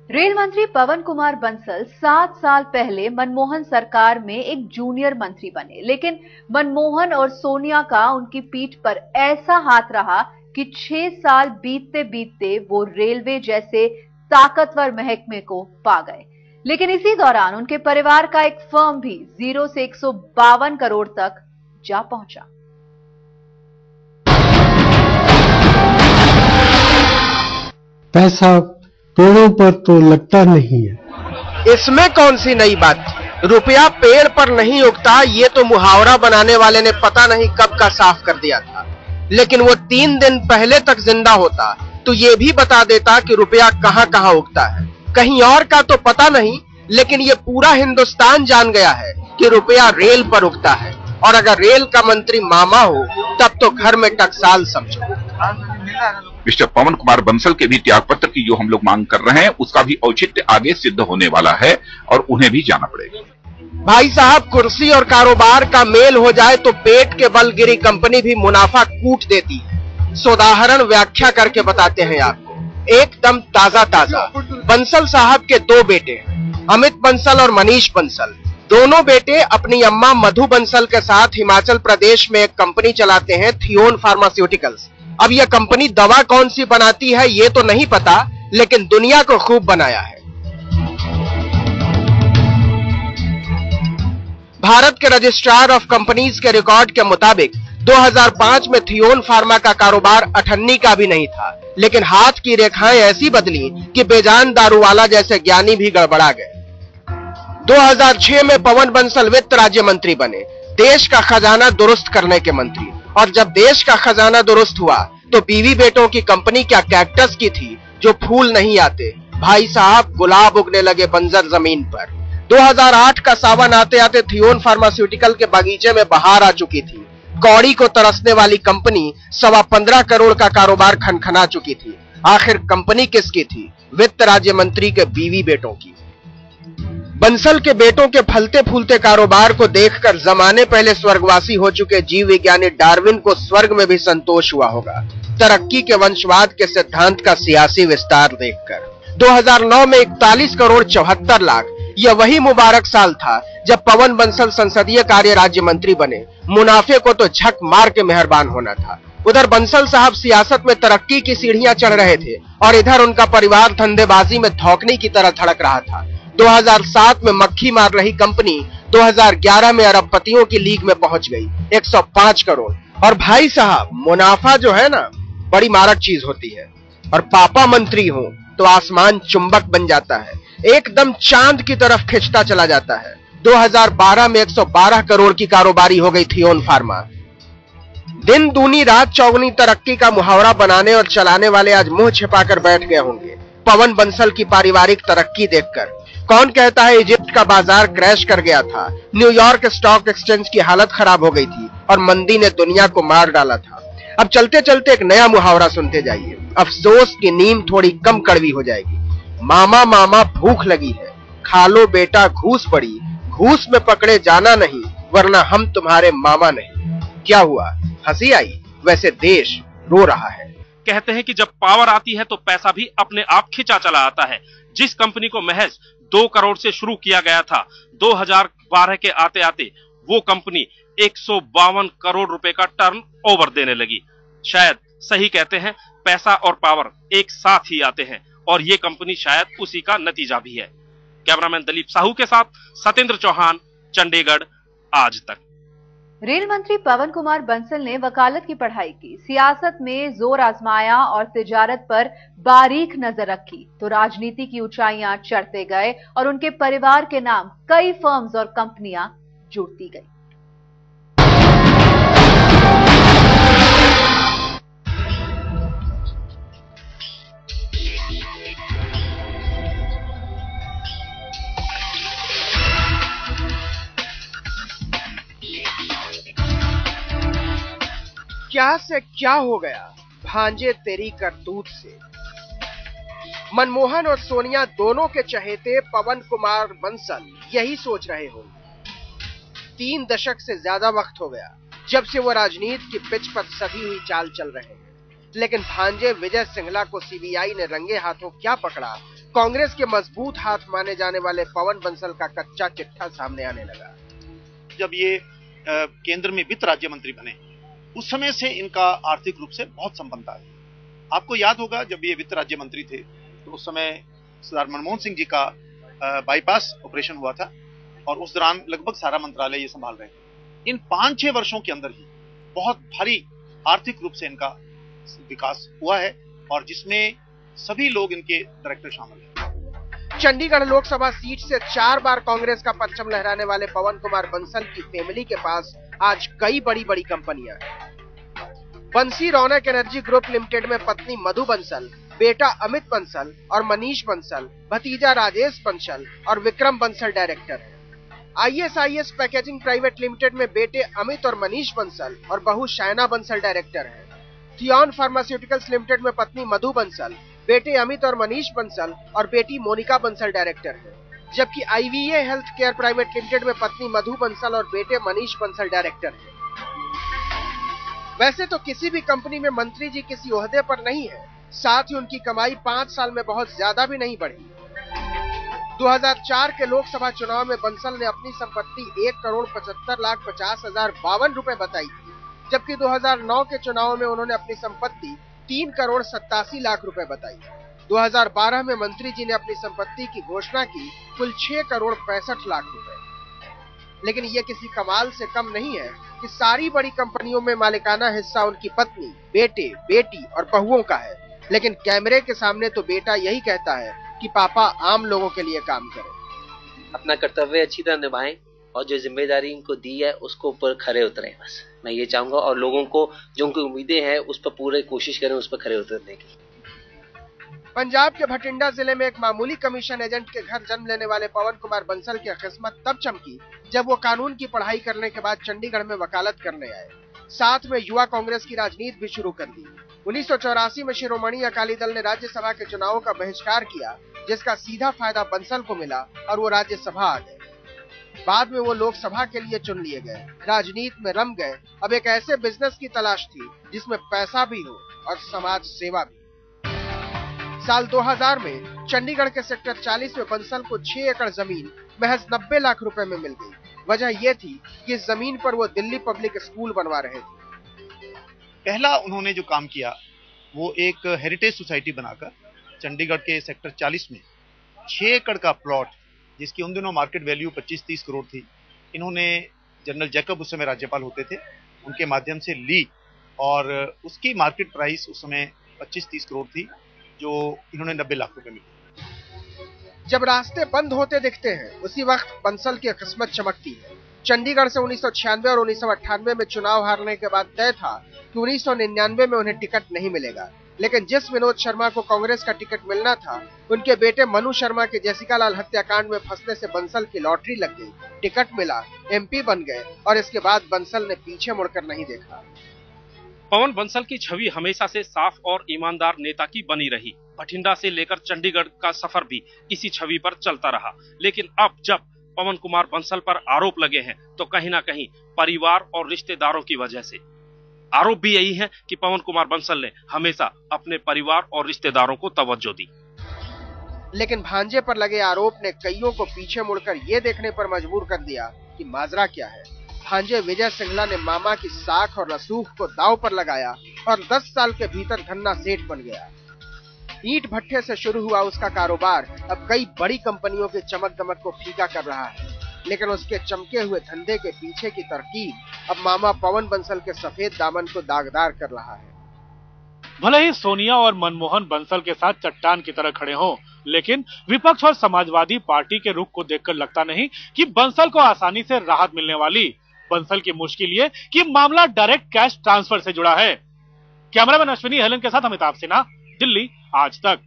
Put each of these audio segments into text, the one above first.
Rail मंत्री पवन कुमार बंसल 7 साल पहले मनमोहन सरकार में एक जूनियर मंत्री बने, लेकिन मनमोहन और सोनिया का उनकी पीठ पर ऐसा हाथ रहा कि 6 साल बीतते बीतते वो रेलवे जैसे ताकतवर महकमे को पा गए। लेकिन इसी दौरान उनके परिवार का एक फर्म भी 0 से 152 करोड़ तक जा पहुंचा। पैसा पेड़ों पर तो लगता नहीं है। इसमें कौन सी नई बात थी? रुपया पेड़ पर नहीं उगता, ये तो मुहावरा बनाने वाले ने पता नहीं कब का साफ कर दिया था। लेकिन वो 3 दिन पहले तक जिंदा होता तो ये भी बता देता कि रुपया कहां कहां उगता है। कहीं और का तो पता नहीं, लेकिन ये पूरा हिंदुस्तान जान गया है कि रुपया रेल पर उगता है। और अगर रेल का मंत्री मामा हो तब तो घर में टकसाल समझो। मिस्टर पवन कुमार बंसल के भी त्यागपत्र की जो हम लोग मांग कर रहे हैं उसका भी औचित्य आगे सिद्ध होने वाला है और उन्हें भी जाना पड़ेगा। भाई साहब, कुर्सी और कारोबार का मेल हो जाए तो पेट के बल गिरी कंपनी भी मुनाफा कूट देती है। सोदाहरण व्याख्या करके बताते हैं आपको, एकदम ताजा ताजा। बंसल साहब के 2 बेटे हैं, अमित बंसल और मनीष बंसल। दोनों बेटे अपनी अम्मा मधु बंसल के साथ हिमाचल प्रदेश में एक कंपनी चलाते हैं, थियोन फार्मास्यूटिकल्स। अब यह कंपनी दवा कौन सी बनाती है ये तो नहीं पता, लेकिन दुनिया को खूब बनाया है। भारत के रजिस्ट्रार ऑफ कंपनीज के रिकॉर्ड के मुताबिक 2005 में थियोन फार्मा का कारोबार अठन्नी का भी नहीं था, लेकिन हाथ की रेखाएं ऐसी बदली कि बेजान दारूवाला जैसे ज्ञानी भी गड़बड़ा गए। 2006 में पवन बंसल वित्त राज्य मंत्री बने, देश का खजाना दुरुस्त करने के मंत्री। और जब देश का खजाना दुरुस्त हुआ तो बीवी बेटों की कंपनी क्या कैक्टस की थी जो फूल नहीं आते। भाई साहब, गुलाब उगने लगे बंजर जमीन पर। 2008 का सावन आते आते थियोन फार्मास्यूटिकल के बगीचे में बहार आ चुकी थी। कौड़ी को तरसने वाली कंपनी 15.25 करोड़ का कारोबार खनखना चुकी थी। आखिर कंपनी किसकी थी? वित्त राज्य मंत्री के बीवी बेटों की। बंसल के बेटों के फलते फूलते कारोबार को देखकर जमाने पहले स्वर्गवासी हो चुके जीव विज्ञानी डार्विन को स्वर्ग में भी संतोष हुआ होगा, तरक्की के वंशवाद के सिद्धांत का सियासी विस्तार देखकर। 2009 में 41 करोड़ 74 लाख, यह वही मुबारक साल था जब पवन बंसल संसदीय कार्य राज्य मंत्री बने। मुनाफे को तो झक मार के मेहरबान होना था। उधर बंसल साहब सियासत में तरक्की की सीढ़ियां चढ़ रहे थे और इधर उनका परिवार धंधेबाजी में धौकनी की तरह धड़क रहा था। 2007 में मक्खी मार रही कंपनी 2011 में अरबपतियों की लीग में पहुंच गई, 105 करोड़। और भाई साहब, मुनाफा जो है ना, बड़ी मारक चीज होती है। और पापा मंत्री हो तो आसमान चुंबक बन जाता है, एकदम चांद की तरफ खिंचता चला जाता है। 2012 में 112 करोड़ की कारोबारी हो गई थियोन फार्मा। दिन दूनी रात चौगुनी तरक्की का मुहावरा बनाने और चलाने वाले आज मुंह छिपाकर बैठ गए होंगे पवन बंसल की पारिवारिक तरक्की देखकर। कौन कहता है इजिप्ट का बाजार क्रैश कर गया था, न्यूयॉर्क स्टॉक एक्सचेंज की हालत खराब हो गई थी और मंदी ने दुनिया को मार डाला था। अब चलते चलते एक नया मुहावरा सुनते जाइए, अफसोस की नींद थोड़ी कम कड़वी हो जाएगी। मामा मामा भूख लगी है, खा लो बेटा घूस पड़ी, घूस में पकड़े जाना नहीं वरना हम तुम्हारे मामा नहीं। क्या हुआ, हंसी आई? वैसे देश रो रहा है। कहते हैं कि जब पावर आती है तो पैसा भी अपने आप खिंचा चला आता है। जिस कंपनी को महज 2 करोड़ से शुरू किया गया था, 2012 के आते आते वो कंपनी 152 करोड़ रुपए का टर्न ओवर देने लगी। शायद सही कहते हैं, पैसा और पावर एक साथ ही आते हैं और ये कंपनी शायद उसी का नतीजा भी है। कैमरामैन दिलीप साहू के साथ सत्येंद्र चौहान, चंडीगढ़, आज तक। रेल मंत्री पवन कुमार बंसल ने वकालत की पढ़ाई की, सियासत में जोर आजमाया और तिजारत पर बारीक नजर रखी तो राजनीति की ऊंचाइयां चढ़ते गए और उनके परिवार के नाम कई फर्म्स और कंपनियां जुड़ती गई। क्या से क्या हो गया भांजे तेरी करतूत से। मनमोहन और सोनिया दोनों के चहेते पवन कुमार बंसल यही सोच रहे होंगे। 3 दशक से ज्यादा वक्त हो गया जब से वो राजनीति की पिच पर सधी हुई चाल चल रहे हैं, लेकिन भांजे विजय सिंघला को सीबीआई ने रंगे हाथों क्या पकड़ा कांग्रेस के मजबूत हाथ माने जाने वाले पवन बंसल का कच्चा चिट्ठा सामने आने लगा। जब ये केंद्र में वित्त राज्य मंत्री बने उस समय से इनका आर्थिक रूप से बहुत संबंध था। आपको याद होगा जब ये वित्त राज्य मंत्री थे तो उस समय सरदार मनमोहन सिंह जी का बाईपास ऑपरेशन हुआ था और उस दौरान लगभग सारा मंत्रालय ये संभाल रहे थे। इन 5-6 वर्षों के अंदर ही बहुत भारी आर्थिक रूप से इनका विकास हुआ है और जिसमें सभी लोग इनके डायरेक्टर शामिल हैं। चंडीगढ़ लोकसभा सीट से 4 बार कांग्रेस का परचम लहराने वाले पवन कुमार बंसल की फैमिली के पास आज कई बड़ी बड़ी कंपनियां हैं। बंसी रौनक एनर्जी ग्रुप लिमिटेड में पत्नी मधु बंसल, बेटा अमित बंसल और मनीष बंसल, भतीजा राजेश बंसल और विक्रम बंसल डायरेक्टर हैं। ISIS पैकेजिंग प्राइवेट लिमिटेड में बेटे अमित और मनीष बंसल और बहू शायना बंसल डायरेक्टर हैं। थियॉन फार्मास्यूटिकल्स लिमिटेड में पत्नी मधु बंसल, बेटे अमित और मनीष बंसल और बेटी मोनिका बंसल डायरेक्टर हैं। जबकि IVA health care private limited में पत्नी मधु बंसल और बेटे मनीष बंसल डायरेक्टर हैं। वैसे तो किसी भी कंपनी में मंत्री जी किसी ओहदे पर नहीं है, साथ ही उनकी कमाई 5 साल में बहुत ज्यादा भी नहीं बढ़ी। 2004 के लोकसभा चुनाव में बंसल ने अपनी संपत्ति 1,75,50,52 रुपए बताई थी, जबकि 2009 के चुनाव में उन्होंने अपनी संपत्ति 3,87,00,000 रुपए बताई। 2012 में मंत्री जी ने अपनी संपत्ति की घोषणा की कुल 6,65,00,000 रुपए। लेकिन ये किसी कमाल से कम नहीं है कि सारी बड़ी कंपनियों में मालिकाना हिस्सा उनकी पत्नी, बेटे, बेटी और बहुओं का है। लेकिन कैमरे के सामने तो बेटा यही कहता है कि पापा आम लोगों के लिए काम करें। अपना कर्तव्य अच्छी तरह निभाएं और जो जिम्मेदारी इनको दी है उसको ऊपर खरे उतरें। बस मैं ये चाहूंगा और लोगों को जो उनकी उम्मीदें हैं उस पर पूरी कोशिश करें उस पर खरे उतरने की। पंजाब के भटिंडा जिले में एक मामूली कमीशन एजेंट के घर जन्म लेने वाले पवन कुमार बंसल की किस्मत तब चमकी जब वो कानून की पढ़ाई करने के बाद चंडीगढ़ में वकालत करने आए। साथ में युवा कांग्रेस की राजनीति भी शुरू कर दी। 1984 में शिरोमणि अकाली दल ने राज्यसभा के चुनावों का बहिष्कार किया, जिसका सीधा फायदा बंसल को मिला और वो राज्यसभा आ गए। बाद में वो लोकसभा के लिए चुन लिए गए, राजनीति में रम गए। अब एक ऐसे बिजनेस की तलाश थी जिसमें पैसा भी हो और समाज सेवा भी। साल 2000 में चंडीगढ़ के सेक्टर 40 में बंसल को 6 एकड़ जमीन महज 90 लाख रुपए में मिल गई। वजह यह थी कि इस जमीन पर वो दिल्ली पब्लिक स्कूल बनवा रहे थे। पहला उन्होंने जो काम किया वो एक हेरिटेज सोसाइटी बनाकर चंडीगढ़ के सेक्टर 40 में 6 एकड़ का प्लॉट, जिसकी उन दिनों मार्केट वैल्यू 25-30 करोड़ थी, इन्होंने जनरल जैकब उस समय राज्यपाल होते थे, उनके माध्यम से ली और उसकी मार्केट प्राइस उस समय 25-30 करोड़ थी, जो इन्होंने 90 लाख रुपए मिले। जब रास्ते बंद होते दिखते हैं उसी वक्त बंसल की किस्मत चमकती है। चंडीगढ़ से 1996 और 1998 में चुनाव हारने के बाद तय था कि 1999 में उन्हें टिकट नहीं मिलेगा। लेकिन जिस विनोद शर्मा को कांग्रेस का टिकट मिलना था, उनके बेटे मनु शर्मा के जैसिका लाल हत्याकांड में फंसने से बंसल की लॉटरी लग गई, टिकट मिला, MP बन गए और इसके बाद बंसल ने पीछे मुड़कर नहीं देखा। पवन बंसल की छवि हमेशा से साफ और ईमानदार नेता की बनी रही। बठिंडा से लेकर चंडीगढ़ का सफर भी इसी छवि पर चलता रहा। लेकिन अब जब पवन कुमार बंसल पर आरोप लगे हैं तो कहीं ना कहीं परिवार और रिश्तेदारों की वजह से। आरोप भी यही है कि पवन कुमार बंसल ने हमेशा अपने परिवार और रिश्तेदारों को तवज्जो दी। लेकिन भांजे पर लगे आरोप ने कईयों को पीछे मुड़कर ये देखने पर मजबूर कर दिया कि माजरा क्या है। भांजे विजय सिंघला ने मामा की साख और रसूख को दांव पर लगाया और 10 साल के भीतर धन्ना सेठ बन गया। ईंट भट्ठे से शुरू हुआ उसका कारोबार अब कई बड़ी कंपनियों के चमक दमक को फीका कर रहा है। लेकिन उसके चमके हुए धंधे के पीछे की तरकीब अब मामा पवन बंसल के सफेद दामन को दागदार कर रहा है। भले ही सोनिया और मनमोहन बंसल के साथ चट्टान की तरह खड़े हों, लेकिन विपक्ष और समाजवादी पार्टी के रुख को देखकर लगता नहीं कि बंसल को आसानी से राहत मिलने वाली। बंसल की मुश्किल ये कि मामला डायरेक्ट कैश ट्रांसफर से जुड़ा है। कैमरामैन अश्विनी हेलन के साथ अमिताभ सिन्हा, दिल्ली, आज तक।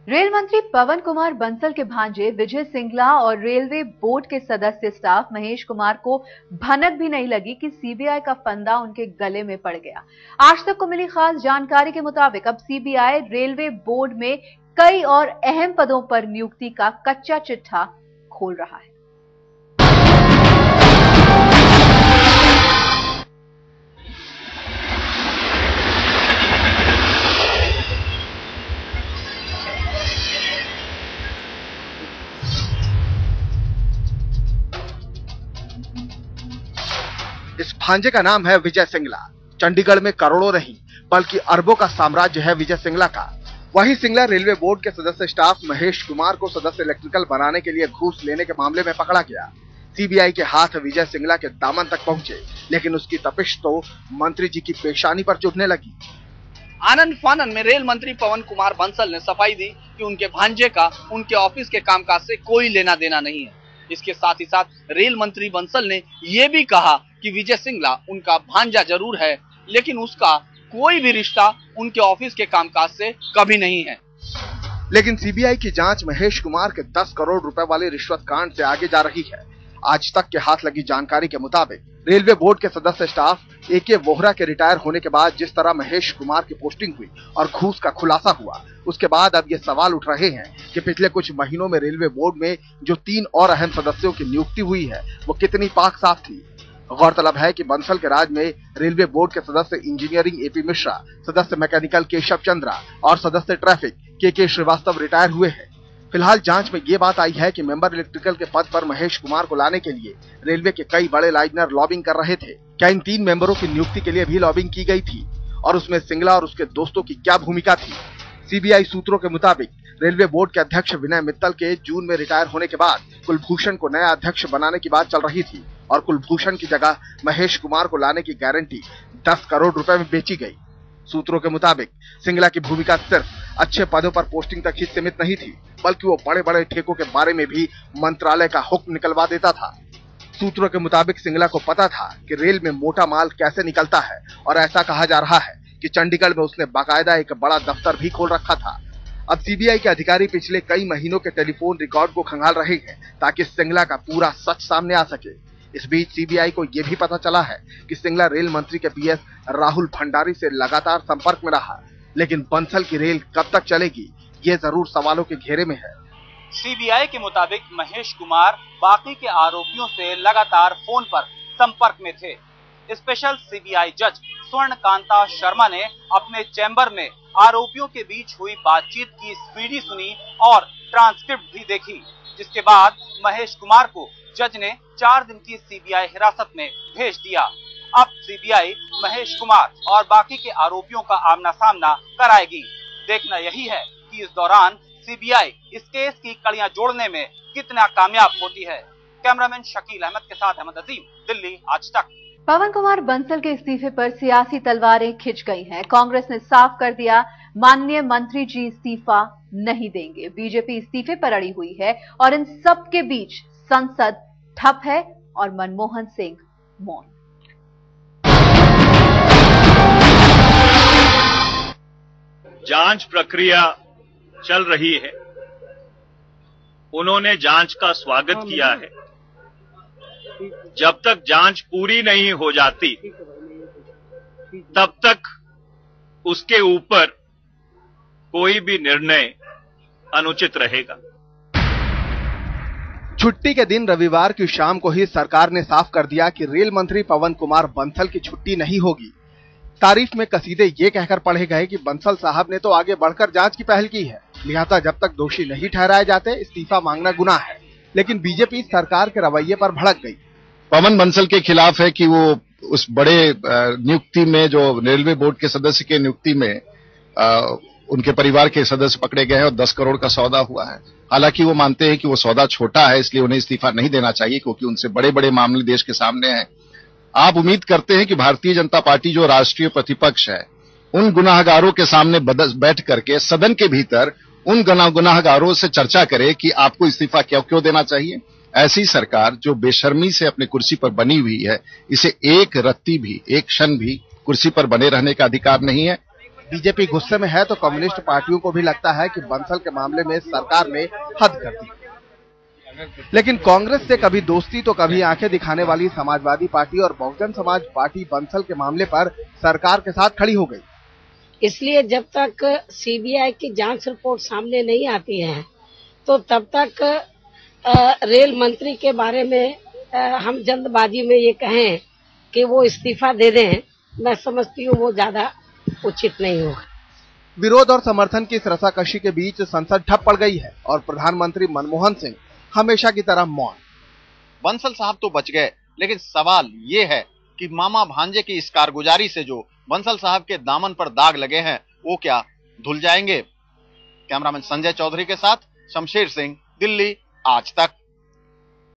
रेल मंत्री पवन कुमार बंसल के भांजे विजय सिंघला और रेलवे बोर्ड के सदस्य स्टाफ महेश कुमार को भनक भी नहीं लगी कि सीबीआई का फंदा उनके गले में पड़ गया। आज तक को मिली खास जानकारी के मुताबिक अब सीबीआई रेलवे बोर्ड में कई और अहम पदों पर नियुक्ति का कच्चा चिट्ठा खोल रहा है। इस भांजे का नाम है विजय सिंगला। चंडीगढ़ में करोड़ों नहीं बल्कि अरबों का साम्राज्य है विजय सिंगला का। वही सिंगला रेलवे बोर्ड के सदस्य स्टाफ महेश कुमार को सदस्य इलेक्ट्रिकल बनाने के लिए घूस लेने के मामले में पकड़ा गया। सीबीआई के हाथ विजय सिंगला के दामन तक पहुंचे, लेकिन उसकी तपिश तो मंत्री जी की पेशानी पर चुभने लगी। आनंद फानन में रेल मंत्री पवन कुमार बंसल ने सफाई दी कि उनके भांजे का उनके ऑफिस के कामकाज से कोई लेना देना नहीं है। इसके साथ ही साथ रेल मंत्री बंसल ने यह भी कहा कि विजय सिंगला उनका भांजा जरूर है, लेकिन उसका कोई भी रिश्ता उनके ऑफिस के कामकाज से कभी नहीं है। लेकिन सीबीआई की जांच महेश कुमार के 10 करोड़ रुपए वाले रिश्वत कांड से आगे जा रही है। आज तक के हाथ लगी जानकारी के मुताबिक रेलवे बोर्ड के सदस्य स्टाफ एके वोहरा के रिटायर होने के बाद जिस तरह महेश कुमार की पोस्टिंग हुई और घूस का खुलासा हुआ, उसके बाद अब ये सवाल उठ रहे हैं कि पिछले कुछ महीनों में रेलवे बोर्ड में जो 3 और अहम सदस्यों की नियुक्ति हुई है वो कितनी पाक साफ थी। गौरतलब है कि बंसल के राज में रेलवे बोर्ड के सदस्य इंजीनियरिंग एपी मिश्रा, सदस्य मैकेनिकल केशव चंद्रा और सदस्य ट्रैफिक के श्रीवास्तव रिटायर हुए हैं। फिलहाल जांच में ये बात आई है कि मेंबर इलेक्ट्रिकल के पद पर महेश कुमार को लाने के लिए रेलवे के कई बड़े लाइनर लॉबिंग कर रहे थे। क्या इन 3 मेंबरों की नियुक्ति के लिए भी लॉबिंग की गई थी और उसमें सिंगला और उसके दोस्तों की क्या भूमिका थी? सीबीआई सूत्रों के मुताबिक रेलवे बोर्ड के अध्यक्ष विनय मित्तल के जून में रिटायर होने के बाद कुलभूषण को नया अध्यक्ष बनाने की बात चल रही थी और कुलभूषण की जगह महेश कुमार को लाने की गारंटी 10 करोड़ रुपए में बेची गई। सूत्रों के मुताबिक सिंगला की भूमिका सिर्फ अच्छे पदों पर पोस्टिंग तक ही सीमित नहीं थी, बल्कि वो बड़े बड़े ठेकों के बारे में भी मंत्रालय का हुक्म निकलवा देता था। सूत्रों के मुताबिक सिंगला को पता था कि रेल में मोटा माल कैसे निकलता है और ऐसा कहा जा रहा है कि चंडीगढ़ में उसने बाकायदा एक बड़ा दफ्तर भी खोल रखा था। अब सीबीआई के अधिकारी पिछले कई महीनों के टेलीफोन रिकॉर्ड को खंगाल रहे हैं ताकि सिंगला का पूरा सच सामने आ सके। इस बीच सीबीआई को यह भी पता चला है कि सिंगला रेल मंत्री के पीएस राहुल भंडारी से लगातार संपर्क में रहा, लेकिन बंसल की रेल कब तक चलेगी ये जरूर सवालों के घेरे में है। सीबीआई के मुताबिक महेश कुमार बाकी के आरोपियों से लगातार फोन पर संपर्क में थे। स्पेशल सीबीआई जज स्वर्ण कांता शर्मा ने अपने चैम्बर में आरोपियों के बीच हुई बातचीत की सीडी सुनी और ट्रांसक्रिप्ट भी देखी, जिसके बाद महेश कुमार को जज ने 4 दिन की सीबीआई हिरासत में भेज दिया। अब सीबीआई महेश कुमार और बाकी के आरोपियों का आमना सामना कराएगी। देखना यही है कि इस दौरान सीबीआई इस केस की कड़ियां जोड़ने में कितना कामयाब होती है। कैमरामैन शकील अहमद के साथ अहमद अजीम, दिल्ली आज तक। पवन कुमार बंसल के इस्तीफे पर सियासी तलवारें खिंच गई हैं। कांग्रेस ने साफ कर दिया, माननीय मंत्री जी इस्तीफा नहीं देंगे। बीजेपी इस्तीफे पर अड़ी हुई है और इन सब के बीच संसद ठप है और मनमोहन सिंह मौन। जांच प्रक्रिया चल रही है। उन्होंने जांच का स्वागत किया है। जब तक जांच पूरी नहीं हो जाती तब तक उसके ऊपर कोई भी निर्णय अनुचित रहेगा। छुट्टी के दिन रविवार की शाम को ही सरकार ने साफ कर दिया कि रेल मंत्री पवन कुमार बंसल की छुट्टी नहीं होगी। तारीफ में कसीदे ये कहकर पढ़े गए कि बंसल साहब ने तो आगे बढ़कर जांच की पहल की है, लिहाजा जब तक दोषी नहीं ठहराए जाते इस्तीफा मांगना गुनाह है। लेकिन बीजेपी सरकार के रवैये पर भड़क गई। पवन बंसल के खिलाफ है कि वो उस बड़े नियुक्ति में, जो रेलवे बोर्ड के सदस्य के नियुक्ति में उनके परिवार के सदस्य पकड़े गए हैं और 10 करोड़ का सौदा हुआ है। हालांकि वो मानते हैं कि वो सौदा छोटा है, इसलिए उन्हें इस्तीफा नहीं देना चाहिए क्योंकि उनसे बड़े बड़े मामले देश के सामने हैं। आप उम्मीद करते हैं कि भारतीय जनता पार्टी जो राष्ट्रीय प्रतिपक्ष है, उन गुनाहगारों के सामने बैठ करके सदन के भीतर उन गुनाहगारों से चर्चा करे कि आपको इस्तीफा क्यों देना चाहिए। ऐसी सरकार जो बेशर्मी से अपनी कुर्सी पर बनी हुई है, इसे एक रत्ती भी, एक क्षण भी कुर्सी पर बने रहने का अधिकार नहीं है। बीजेपी गुस्से में है तो कम्युनिस्ट पार्टियों को भी लगता है कि बंसल के मामले में सरकार ने हद कर दी। लेकिन कांग्रेस से कभी दोस्ती तो कभी आंखें दिखाने वाली समाजवादी पार्टी और बहुजन समाज पार्टी बंसल के मामले पर सरकार के साथ खड़ी हो गई। इसलिए जब तक सीबीआई की जांच रिपोर्ट सामने नहीं आती है तो तब तक रेल मंत्री के बारे में हम जल्दबाजी में ये कहें कि वो इस्तीफा दे दें, मैं समझती हूँ वो ज्यादा उचित नहीं होगा। विरोध और समर्थन की इस रसाकशी के बीच संसद ठप पड़ गई है और प्रधानमंत्री मनमोहन सिंह हमेशा की तरह मौन। बंसल साहब तो बच गए, लेकिन सवाल ये है कि मामा भांजे की इस कारगुजारी से जो बंसल साहब के दामन पर दाग लगे हैं वो क्या धुल जाएंगे? कैमरामैन संजय चौधरी के साथ शमशेर सिंह, दिल्ली, आज तक।